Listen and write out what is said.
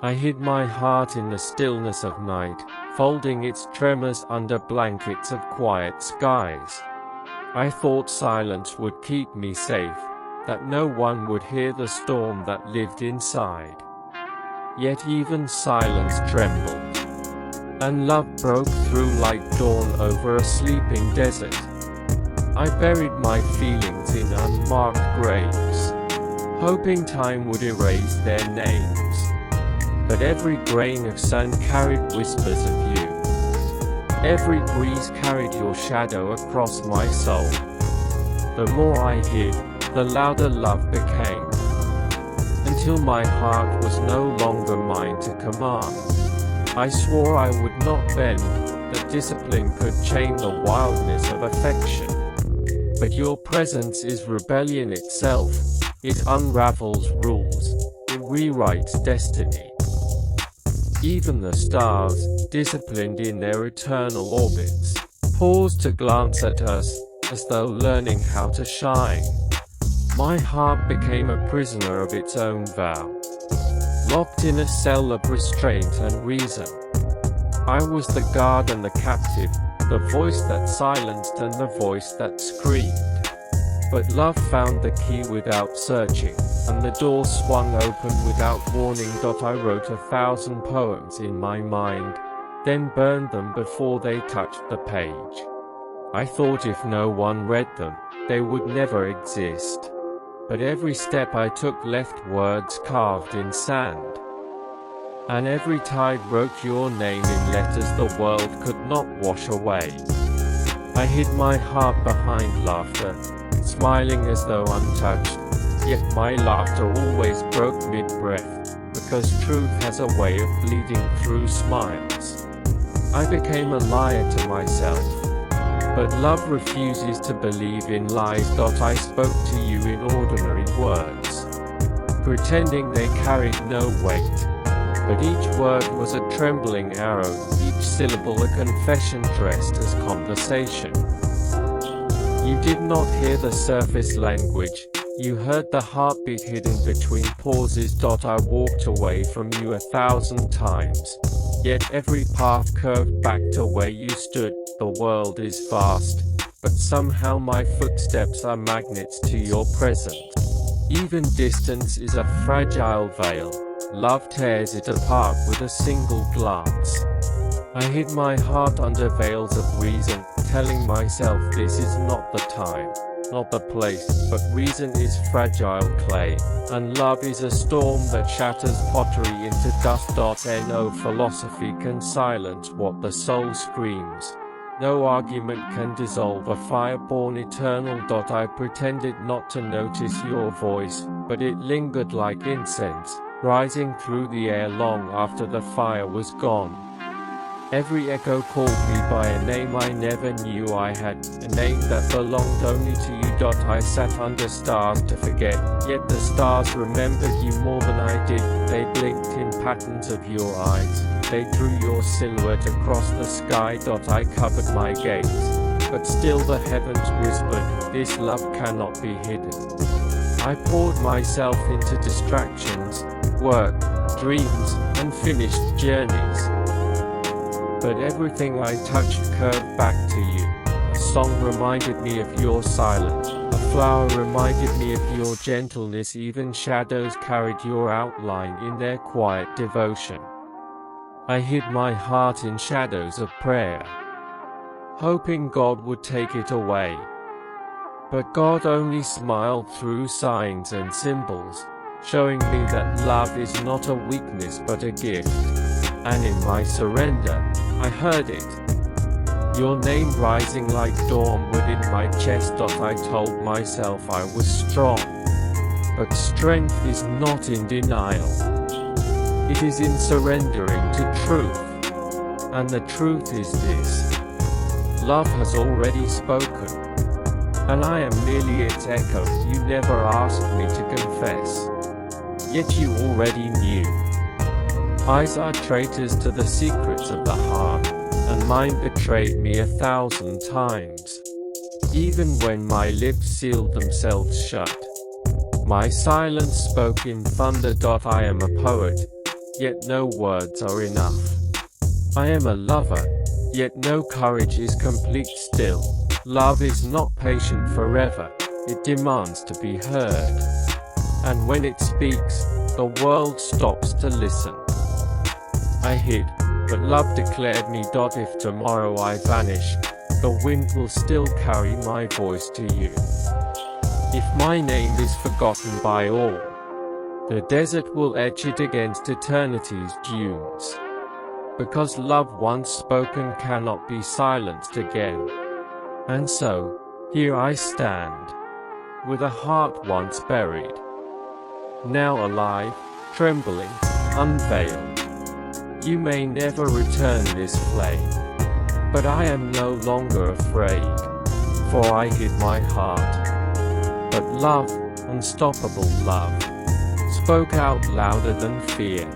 I hid my heart in the stillness of night, folding its tremors under blankets of quiet skies. I thought silence would keep me safe, that no one would hear the storm that lived inside. Yet even silence trembled, and love broke through like dawn over a sleeping desert. I buried my feelings in unmarked graves, hoping time would erase their names. But every grain of sand carried whispers of you. Every breeze carried your shadow across my soul. The more I hid, the louder love became, until my heart was no longer mine to command. I swore I would not bend, that discipline could chain the wildness of affection. But your presence is rebellion itself. It unravels rules, it rewrites destiny. Even the stars, disciplined in their eternal orbits, pause to glance at us, as though learning how to shine. My heart became a prisoner of its own vow, locked in a cell of restraint and reason. I was the guard and the captive, the voice that silenced and the voice that screamed. But love found the key without searching, and the door swung open without warning. I wrote 1,000 poems in my mind, then burned them before they touched the page. I thought if no one read them, they would never exist. But every step I took left words carved in sand, and every tide wrote your name in letters the world could not wash away. I hid my heart behind laughter, smiling as though untouched, yet my laughter always broke mid-breath, because truth has a way of bleeding through smiles. I became a liar to myself, but love refuses to believe in lies. I spoke to you in ordinary words, pretending they carried no weight, but each word was a trembling arrow, each syllable a confession dressed as conversation. You did not hear the surface language, you heard the heartbeat hidden between pauses. I walked away from you 1,000 times, yet every path curved back to where you stood. The world is vast, but somehow my footsteps are magnets to your presence. Even distance is a fragile veil, love tears it apart with a single glance. I hid my heart under veils of reason, telling myself this is not the time, not the place, but reason is fragile clay, and love is a storm that shatters pottery into dust. No philosophy can silence what the soul screams. No argument can dissolve a fire born eternal. I pretended not to notice your voice, but it lingered like incense, rising through the air long after the fire was gone. Every echo called me by a name I never knew I had, a name that belonged only to you. I sat under stars to forget, yet the stars remembered you more than I did. They blinked in patterns of your eyes, they drew your silhouette across the sky. I covered my gaze, but still the heavens whispered, this love cannot be hidden. I poured myself into distractions, work, dreams, unfinished journeys. But everything I touched curved back to you. A song reminded me of your silence, a flower reminded me of your gentleness. Even shadows carried your outline in their quiet devotion. I hid my heart in shadows of prayer, hoping God would take it away. But God only smiled through signs and symbols, showing me that love is not a weakness but a gift. And in my surrender, I heard it, your name rising like dawn within my chest. I told myself I was strong, but strength is not in denial. It is in surrendering to truth, and the truth is this: love has already spoken, and I am merely its echo. You never asked me to confess, yet you already knew. Eyes are traitors to the secrets of the heart, and mine betrayed me 1,000 times. Even when my lips sealed themselves shut, my silence spoke in thunder. I am a poet, yet no words are enough. I am a lover, yet no courage is complete still. Love is not patient forever, it demands to be heard. And when it speaks, the world stops to listen. I hid, but love declared me. If tomorrow I vanish, the wind will still carry my voice to you. If my name is forgotten by all, the desert will etch it against eternity's dunes. Because love once spoken cannot be silenced again. And so, here I stand, with a heart once buried, now alive, trembling, unveiled. You may never return this flame, but I am no longer afraid, for I hid my heart. But love, unstoppable love, spoke out louder than fear.